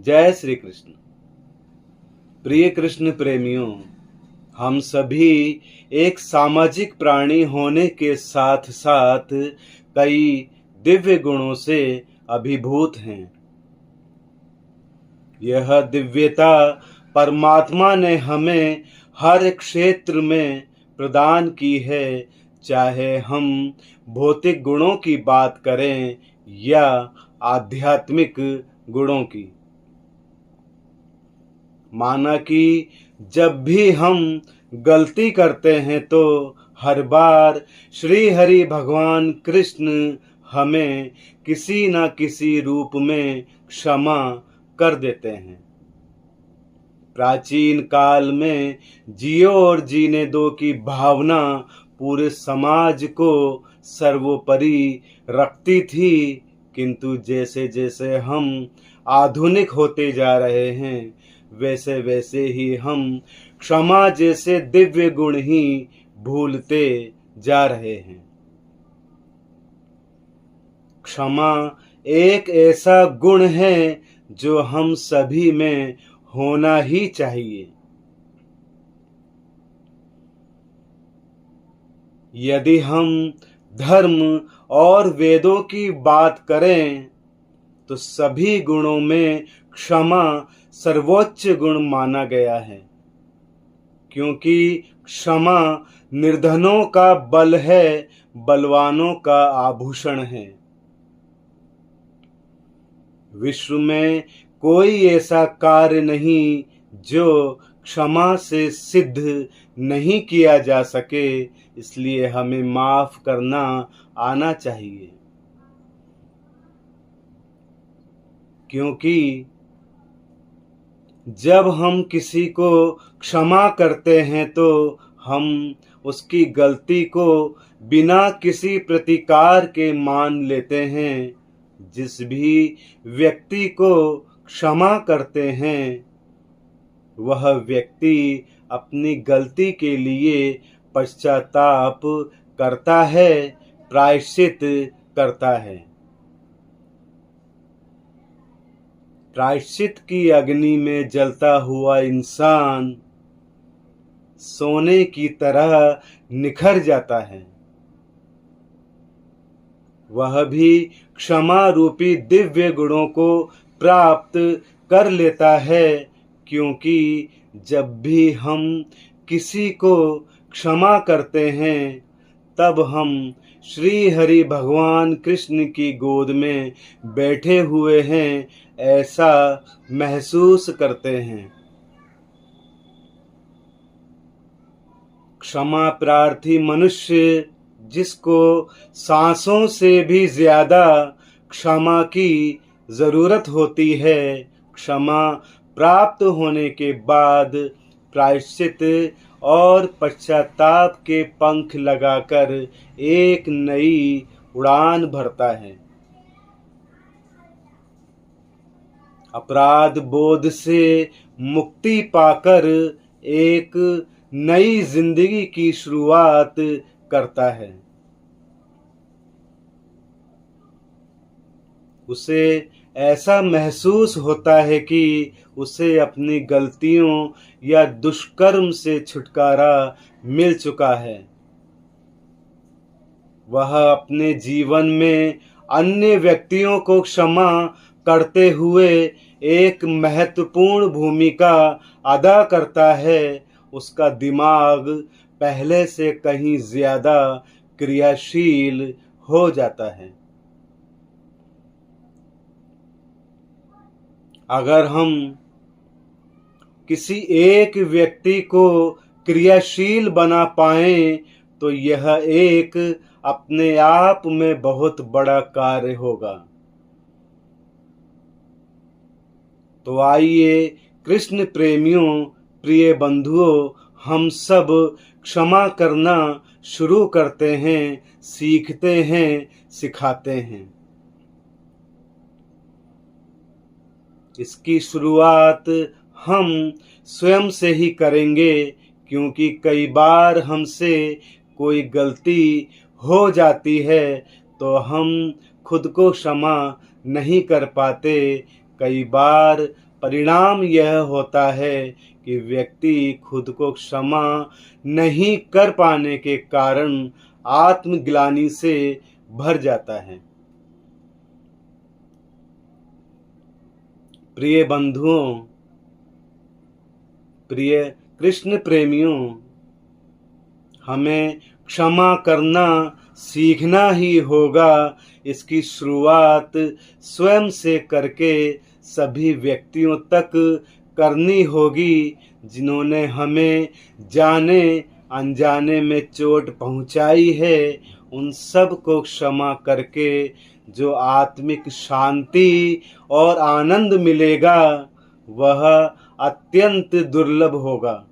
जय श्री कृष्ण। प्रिय कृष्ण प्रेमियों, हम सभी एक सामाजिक प्राणी होने के साथ साथ कई दिव्य गुणों से अभिभूत हैं। यह दिव्यता परमात्मा ने हमें हर क्षेत्र में प्रदान की है, चाहे हम भौतिक गुणों की बात करें या आध्यात्मिक गुणों की। माना कि जब भी हम गलती करते हैं तो हर बार श्री हरि भगवान कृष्ण हमें किसी न किसी रूप में क्षमा कर देते हैं। प्राचीन काल में जियो और जीने दो की भावना पूरे समाज को सर्वोपरि रखती थी, किंतु जैसे जैसे हम आधुनिक होते जा रहे हैं वैसे वैसे ही हम क्षमा जैसे दिव्य गुण ही भूलते जा रहे हैं। क्षमा एक ऐसा गुण है जो हम सभी में होना ही चाहिए। यदि हम धर्म और वेदों की बात करें तो सभी गुणों में क्षमा सर्वोच्च गुण माना गया है, क्योंकि क्षमा निर्धनों का बल है, बलवानों का आभूषण है। विश्व में कोई ऐसा कार्य नहीं जो क्षमा से सिद्ध नहीं किया जा सके, इसलिए हमें माफ करना आना चाहिए। क्योंकि जब हम किसी को क्षमा करते हैं तो हम उसकी गलती को बिना किसी प्रतिकार के मान लेते हैं। जिस भी व्यक्ति को क्षमा करते हैं वह व्यक्ति अपनी गलती के लिए पश्चाताप करता है, प्रायश्चित करता है। प्रायश्चित की अग्नि में जलता हुआ इंसान सोने की तरह निखर जाता है। वह भी क्षमा रूपी दिव्य गुणों को प्राप्त कर लेता है, क्योंकि जब भी हम किसी को क्षमा करते हैं तब हम श्री हरि भगवान कृष्ण की गोद में बैठे हुए हैं ऐसा महसूस करते हैं। क्षमा प्रार्थी मनुष्य जिसको सांसों से भी ज्यादा क्षमा की जरूरत होती है, क्षमा प्राप्त होने के बाद प्रायश्चित और पश्चाताप के पंख लगाकर एक नई उड़ान भरता है। अपराध बोध से मुक्ति पाकर एक नई जिंदगी की शुरुआत करता है। उसे ऐसा महसूस होता है कि उसे अपनी गलतियों या दुष्कर्म से छुटकारा मिल चुका है। वह अपने जीवन में अन्य व्यक्तियों को क्षमा करते हुए एक महत्वपूर्ण भूमिका अदा करता है। उसका दिमाग पहले से कहीं ज्यादा क्रियाशील हो जाता है। अगर हम किसी एक व्यक्ति को क्रियाशील बना पाएं तो यह एक अपने आप में बहुत बड़ा कार्य होगा। तो आइए कृष्ण प्रेमियों, प्रिय बंधुओं, हम सब क्षमा करना शुरू करते हैं, सीखते हैं, सिखाते हैं। इसकी शुरुआत हम स्वयं से ही करेंगे, क्योंकि कई बार हमसे कोई गलती हो जाती है तो हम खुद को क्षमा नहीं कर पाते। कई बार परिणाम यह होता है कि व्यक्ति खुद को क्षमा नहीं कर पाने के कारण आत्मग्लानि से भर जाता है। प्रिय बंधुओं, प्रिय कृष्ण प्रेमियों, हमें क्षमा करना सीखना ही होगा। इसकी शुरुआत स्वयं से करके सभी व्यक्तियों तक करनी होगी जिन्होंने हमें जाने अनजाने में चोट पहुंचाई है। उन सब को क्षमा करके जो आत्मिक शांति और आनंद मिलेगा वह अत्यंत दुर्लभ होगा।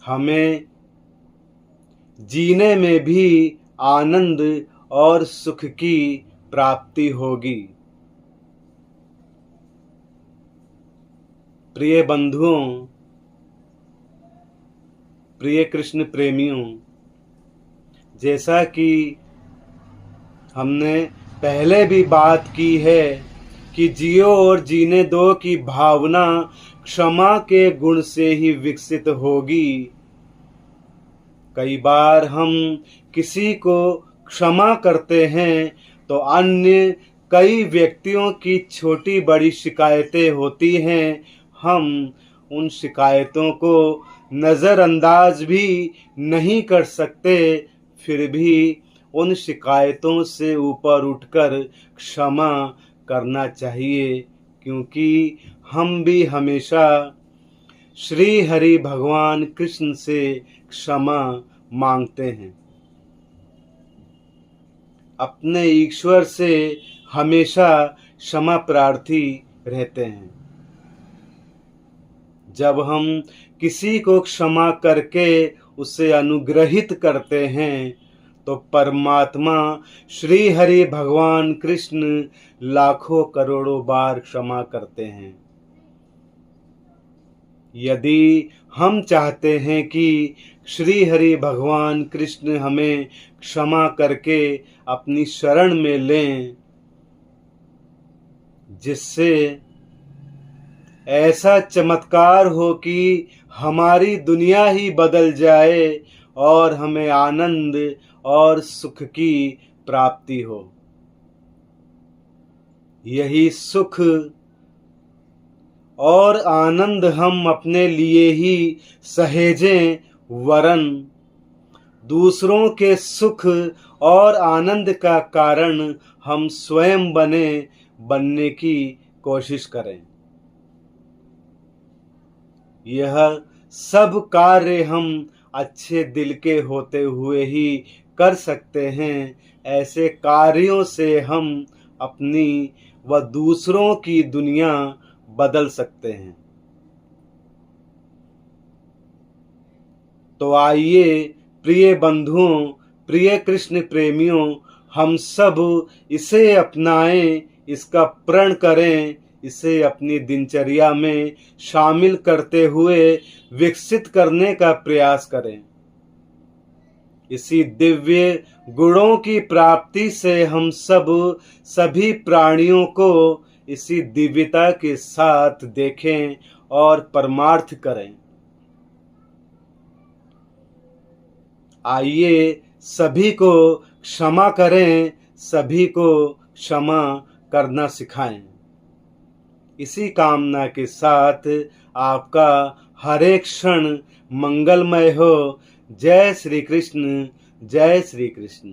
हमें जीने में भी आनंद और सुख की प्राप्ति होगी। प्रिय बंधुओं, प्रिय कृष्ण प्रेमियों, जैसा कि हमने पहले भी बात की है कि जियो और जीने दो की भावना क्षमा के गुण से ही विकसित होगी। कई बार हम किसी को क्षमा करते हैं तो अन्य कई व्यक्तियों की छोटी बड़ी शिकायतें होती हैं। हम उन शिकायतों को नज़रअंदाज भी नहीं कर सकते, फिर भी उन शिकायतों से ऊपर उठकर क्षमा करना चाहिए, क्योंकि हम भी हमेशा श्री हरि भगवान कृष्ण से क्षमा मांगते हैं। अपने ईश्वर से हमेशा क्षमा प्रार्थी रहते हैं। जब हम किसी को क्षमा करके उसे अनुग्रहित करते हैं तो परमात्मा श्री हरि भगवान कृष्ण लाखों करोड़ों बार क्षमा करते हैं। यदि हम चाहते हैं कि श्री हरि भगवान कृष्ण हमें क्षमा करके अपनी शरण में लें, जिससे ऐसा चमत्कार हो कि हमारी दुनिया ही बदल जाए और हमें आनंद और सुख की प्राप्ति हो, यही सुख और आनंद हम अपने लिए ही सहेजें, वरन दूसरों के सुख और आनंद का कारण हम स्वयं बनने की कोशिश करें। यह सब कार्य हम अच्छे दिल के होते हुए ही कर सकते हैं। ऐसे कार्यों से हम अपनी व दूसरों की दुनिया बदल सकते हैं। तो आइए प्रिय बंधुओं, प्रिय कृष्ण प्रेमियों, हम सब इसे अपनाएं, इसका प्रण करें, इसे अपनी दिनचर्या में शामिल करते हुए विकसित करने का प्रयास करें। इसी दिव्य गुणों की प्राप्ति से हम सभी प्राणियों को इसी दिव्यता के साथ देखें और परमार्थ करें। आइए सभी को क्षमा करें, सभी को क्षमा करना सिखाएं। इसी कामना के साथ आपका हर एक क्षण मंगलमय हो। जय श्री कृष्ण, जय श्री कृष्ण।